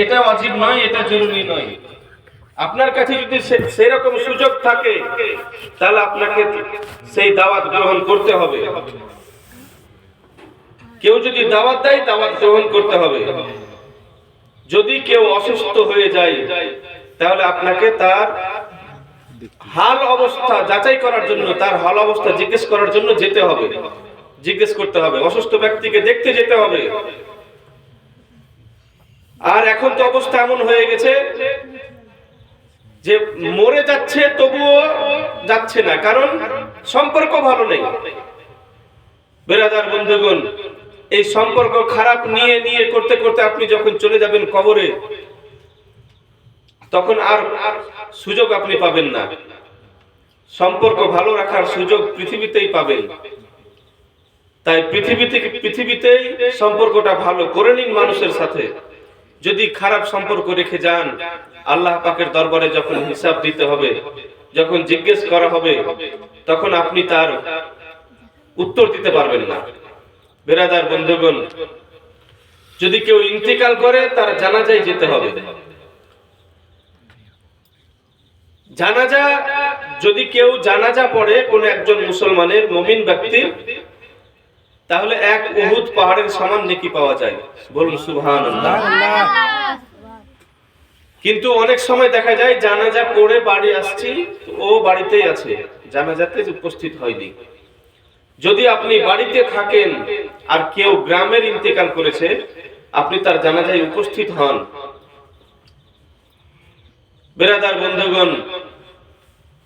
এটা ওয়াজিব নয়, এটা জরুরি নয়। আপনার কাছে যদি সেরকম সুযোগ থাকে তাহলে আপনাকে সেই দাওয়াত গ্রহণ করতে হবে। কেউ যদি দাওয়াত দেয়, দাওয়াত গ্রহণ করতে হবে। যদি কেউ অসুস্থ হয়ে যায় তাহলে আপনাকে তার হাল অবস্থা যাচাই করার জন্য, তার হাল অবস্থা জিজ্ঞেস করার জন্য যেতে হবে, জিজ্ঞেস করতে হবে, অসুস্থ ব্যক্তিকে দেখতে যেতে হবে। আর এখন তো অবস্থা এমন হয়ে গেছে যে মরে যাচ্ছে তবুও যাচ্ছে না, কারণ সম্পর্ক ভালো নেই। বেরাদার বন্ধুগণ, এই সম্পর্ক খারাপ নিয়ে নিয়ে করতে করতে আপনি যখন চলে যাবেন কবরে, তখন আর সুযোগ আপনি পাবেন না। সম্পর্ক ভালো রাখার সুযোগ পৃথিবীতেই পাবেন। তাই পৃথিবীতেই সম্পর্কটা ভালো করে নিন মানুষের সাথে। যদি খারাপ সম্পর্ক রেখে যান, আল্লাহ পাকের দরবারে যখন হিসাব দিতে হবে, যখন জিজ্ঞেস করা হবে, তখন আপনি তার উত্তর দিতে পারবেন না। বেরাদার বন্ধুগণ, যদি কেউ ইন্তেকাল করে তার জানাজায় যেতে হবে। জানাজা, যদি কেউ জানাজা পড়ে কোন একজন মুসলমানের, মুমিন ব্যক্তির, তাহলে এক উহুদ পাহাড়ের সমান নেকি পাওয়া যায়। বলুন সুবহানাল্লাহ। কিন্তু অনেক সময় দেখা যায় জানাজা পড়ে বাড়ি আসছি, ও বাড়িতেই আছে, জানাজাতে উপস্থিত হয়নি। যদি আপনি বাড়িতে থাকেন আর কেউ গ্রামের ইন্তেকাল করেছে, আপনি তার জানাজায় উপস্থিত হন। বেরাদার বন্ধুগণ,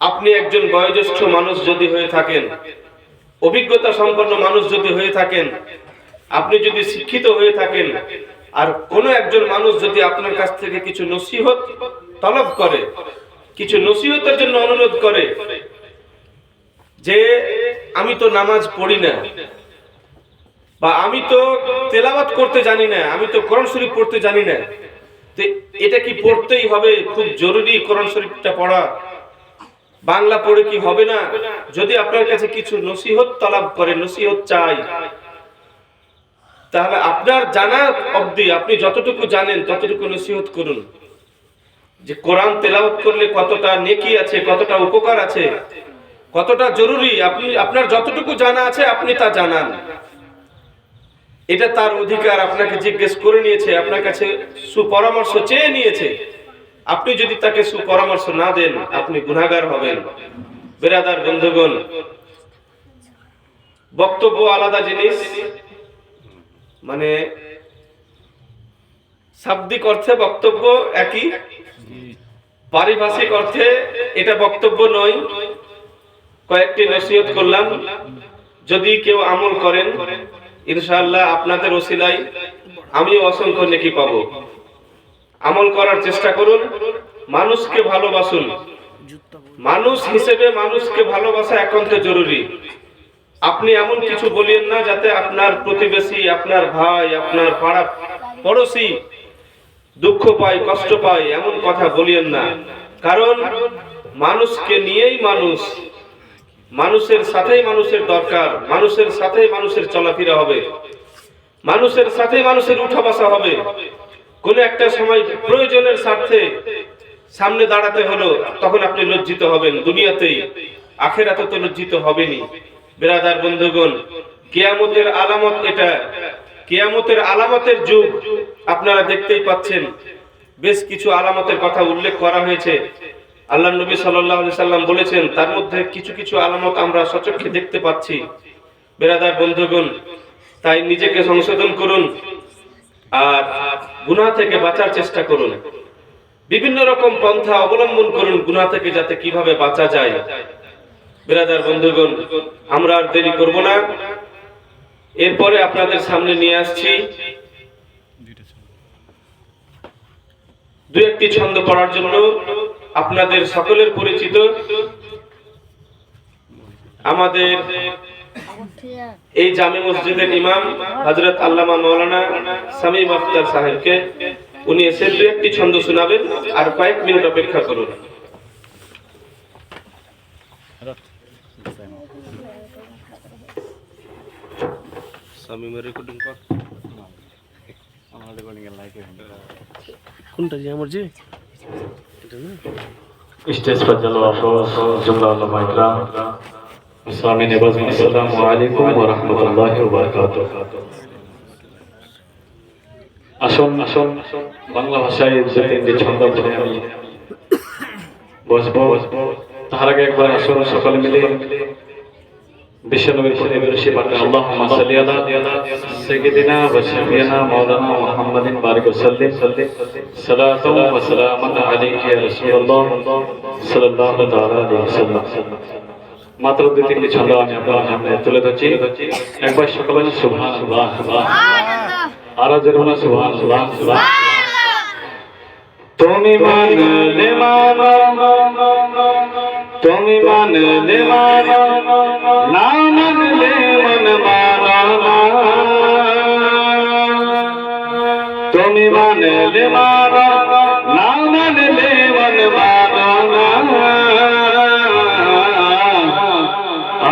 আপনি একজন বয়োজ্যেষ্ঠ মানুষ যদি হয়ে থাকেন, অভিজ্ঞতা সম্পন্ন মানুষ যদি হয়ে থাকেন, আপনি যদি শিক্ষিত হয়ে থাকেন, আর কোনো একজন মানুষ যদি আপনার কাছ থেকে কিছু নসিহত তলব করে, কিছু নসিহতের জন্য অনুরোধ করে, যে আমি তো নামাজ পড়ি না, বা আমি তো তেলাওয়াত করতে জানি না, আমি তো কোরআন শরীফ পড়তে জানি না, তো এটা কি পড়তেই হবে? খুব জরুরি কোরআন শরীফটা পড়া, বাংলা পড়ে কি হবে না? যদি আপনার কাছে কিছু নসিহত তলব করে, নসিহত চাই, তাহলে আপনার জানা অবধি আপনি যতটুকু জানেন ততটুকু নসিহত করুন, যে কোরআন তেলাওয়াত করলে কতটা নেকি আছে, কতটা উপকার আছে, কতটা জরুরি। আপনি আপনার যতটুকু জানা আছে আপনি তা জানান। এটা তার অধিকার, আপনাকে জিজ্ঞেস করে নিয়েছে, আপনার কাছে সুপরামর্শ চেয়ে নিয়েছে। আপনি যদি তাকে সুপরামর্শ না দেন, আপনি গুনাহগার হবেন। বেরাদার বন্ধুগণ, বক্তব্য আলাদা জিনিস, মানে শাব্দিক অর্থে বক্তব্য একই, পারিভাষিক অর্থে এটা বক্তব্য নয়। কয়েকটি নসিহত করলাম, যদি কেউ আমল করেন, ইনশাআল্লাহ আপনাদের ওসিলায় আমিও অসংখ্য নেকি পাবো। আমল করার চেষ্টা করুন, মানুষকে ভালোবাসুন। মানুষ হিসেবে মানুষকে ভালোবাসা একান্ত জরুরি। আপনি এমন কিছু বলিয়েন না যাতে আপনার প্রতিবেশী, আপনার ভাই, আপনার পাড়া পড়োশি দুঃখ পায়, কষ্ট পায়, এমন কথা বলিয়েন না। কারণ মানুষকে নিয়েই মানুষ, মানুষের সাথেই মানুষের দরকার, মানুষের সাথেই মানুষের চলাফেরা হবে, মানুষের সাথেই মানুষের উঠা বসা হবে। কোন একটা সময় প্রয়োজনের স্বার্থে সামনে দাঁড়াতে হলো, তখন আপনি লজ্জিত হবেন, দুনিয়াতেই, আখিরাতে তো লজ্জিত হবেনই। বেরাদার বন্ধুগণ, কিয়ামতের আলামত এটা, কিয়ামতের আলামতের যুগ আপনারা দেখতেই পাচ্ছেন। বেশ কিছু আলামতের কথা উল্লেখ করা হয়েছে। আল্লাহ নবী সাল্লাল্লাহু আলাইহি সাল্লাম বলেছেন, তার মধ্যে কিছু কিছু আলামত আমরা সচক্ষে দেখতে পাচ্ছি। বেরাদার বন্ধুগণ, তাই নিজেকে সংশোধন করুন আর গুনাহ থেকে বাঁচার চেষ্টা করুন। বিভিন্ন রকম পন্থা অবলম্বন করুন গুনাহ থেকে যাতে কিভাবে বাঁচা যায়। বেরাদার বন্ধুগণ, আমরা আর দেরি করব না, এরপরে আপনাদের সামনে নিয়ে আসছি দুই একটি ছন্দ পড়ার জন্য। আপনাদের সকলের পরিচিত আমাদের এই জামে মসজিদের ইমাম হযরত আল্লামা মাওলানা শামীম আখতার সাহেবকে, উনি এসে দুই একটি ছন্দ শোনাবেন, আর কয়েক মিনিট অপেক্ষা করুন। শামীমের রেকর্ডিং কর। কোনটা যে আমার যে এটা না स्टेज पर जलो अफरोज जुमला उलमा इकराम इस्लामी नवाज़ अस्सलामु अलैकुम व रहमतुल्लाहि व बरकातुहू আসুন আসুন বাংলা ভাষায় যে তিনটি ছন্দ বলে আমি বসবো তার আগে একবার আসুন সকলে মিলে বিশ্বনবীর প্রতি দরুদ পাঠ করি আল্লাহুম্মা সাল্লি আলা সাইয়্যিদিনা ওয়া শাফিঈনা মাওলানা মুহাম্মাদিন বারিক ওয়া সাল্লিম সালাতাও ওয়া সালামান আলাইহি ইয়া রাসূলুল্লাহ সাল্লাল্লাহু তাআলা আলাইহি ওয়াসাল্লাম মাত্র দুই তিনটি ছন্দ আমি আপনাদের সামনে তুলে ধরছি একবার সকলে সুবহানাল্লাহ আর জোরে সুবহানাল্লাহ তুমি মানলে মানো তুমি মানলে মানো না মানলে মন মানো না তুমি মানলে মানো না মানলে মন মানো না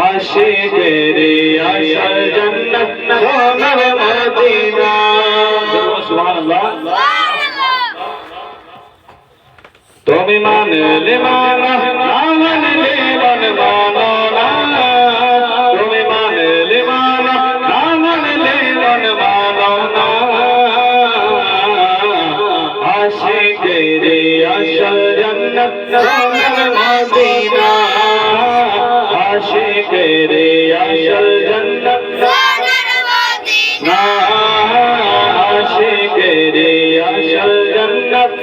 আশিকেরে আসল জান্নাত সোনার মদিনা সুবহানাল্লাহ তুমি মানলে মানো না মানলে মন মানো না তুমি মানলে মানো না মানলে মন মানো না আশিকেরে আসল জান্নাত সোনার মদিনা আশিকেরে আসল জান্নাত সোনার মদিনা আশিকেরে আসল জান্নাত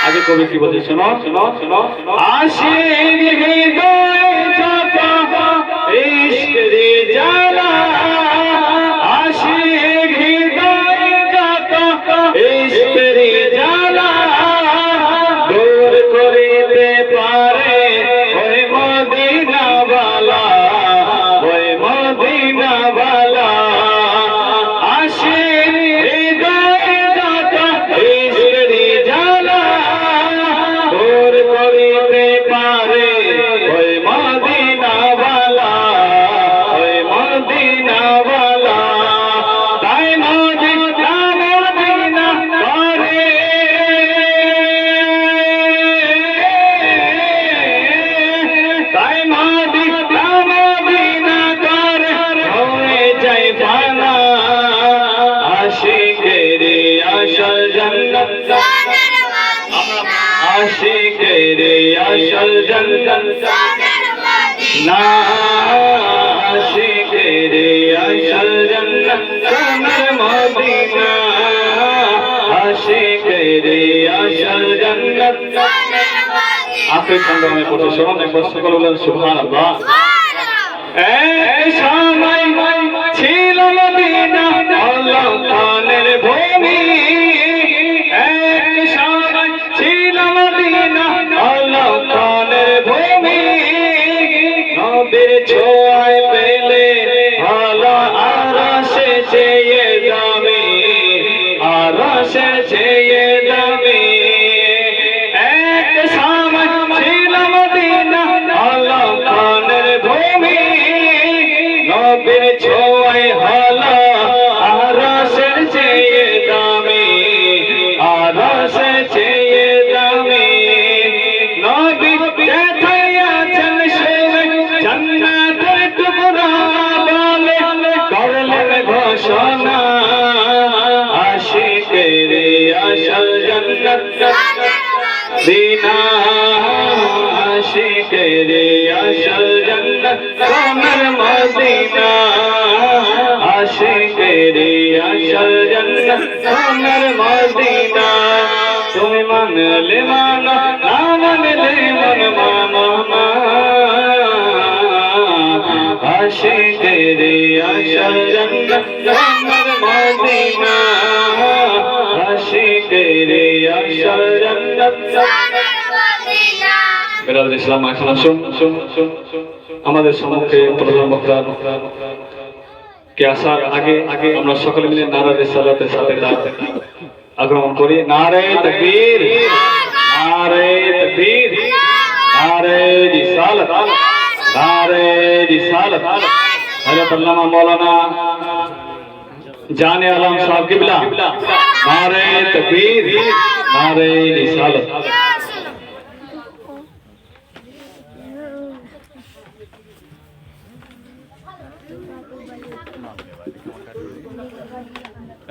আগে কবি কি বলছে শোনো শোনো শোনো আশিক হৃদয়ে যত ইশক রে জ্বালা আশিক হৃদয়ে যত ইশক রে জ্বালা দূর করিতে পারে ওই মদিনা ওয়ালা ওই মদিনা ওয়ালা আশিক হৃদয়ে যত ইশক রে জ্বালা দূর করিতে পারে ওই মদিনা ওয়ালা ওই মদিনা ওয়ালা তাই মদিনা মদিনা করে তাই মদিনা মদিনা করে হয়ে যায় ফানা আশিকেরে আসল জান্নাত আশিকেরে আসল জান্নাত না আশিকেরে আসল জান্নাত সোনার মদিনা আশিকেরে আসল জান্নাত আখের সংগ্রামে পড়তে শোনেন একবার সকলে বলেন সুবহানাল্লাহ এই সময় ছিল মদিনা আল্লাহ তাআলার ভূমি এক সময় ছিল মদিনা আল্লাহ তাআলার ভূমি নবীর ছোঁয়ায় পেলে ভালো আরশে চেয়ে দামি আরশে চেয়ে দামি এক সময় ছিল মদিনা আল্লাহ তাআলার ভূমি নবীর ছোঁয়ায় হলো আরশের চেয়ে দামি আরশের চেয়ে দামি নবী যেথায় আছেন সেই জান্নাতের টুকরা বলে করলেন ঘোষণা আশিকেরে আসল জান্নাত দিনা আশিকেরে আসল জান্নাত সোনার মদিনা আশিকেরে আসল জান্নাত সোনার মদিনা তুমি মানলে মানো না মানলে মন মানো না আশিকেরে আসল জান্নাত সোনার মদিনা আশিকেরে আসল জান্নাত বেরাদ ইসলাম এখন আসুন আমাদের সম্মুখে প্রধান বক্তা কে আসার আগে আমরা সকলে মিলে নারা রিসালাতের সাথে আগমন করি নারে তাকবীর নারে তাকবীর নারে রিসালাত নারে রিসালাত হযরত আল্লামা মাওলানা जाने आलम साहब किबला नारे तकबीर नारे रिसालत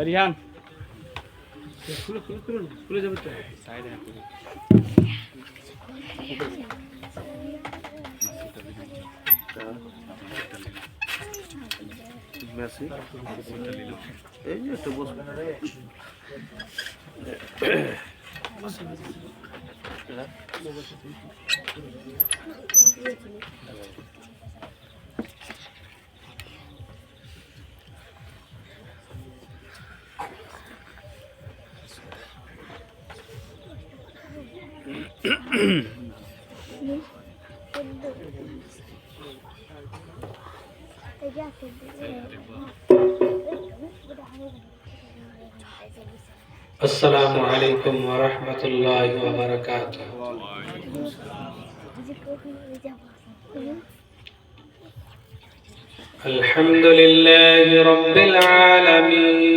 रिहान খুলে যাবে তো সাইডে মেসি এই যে একটু বসো السلام عليكم ورحمة الله وبركاته الحمد لله رب العالمين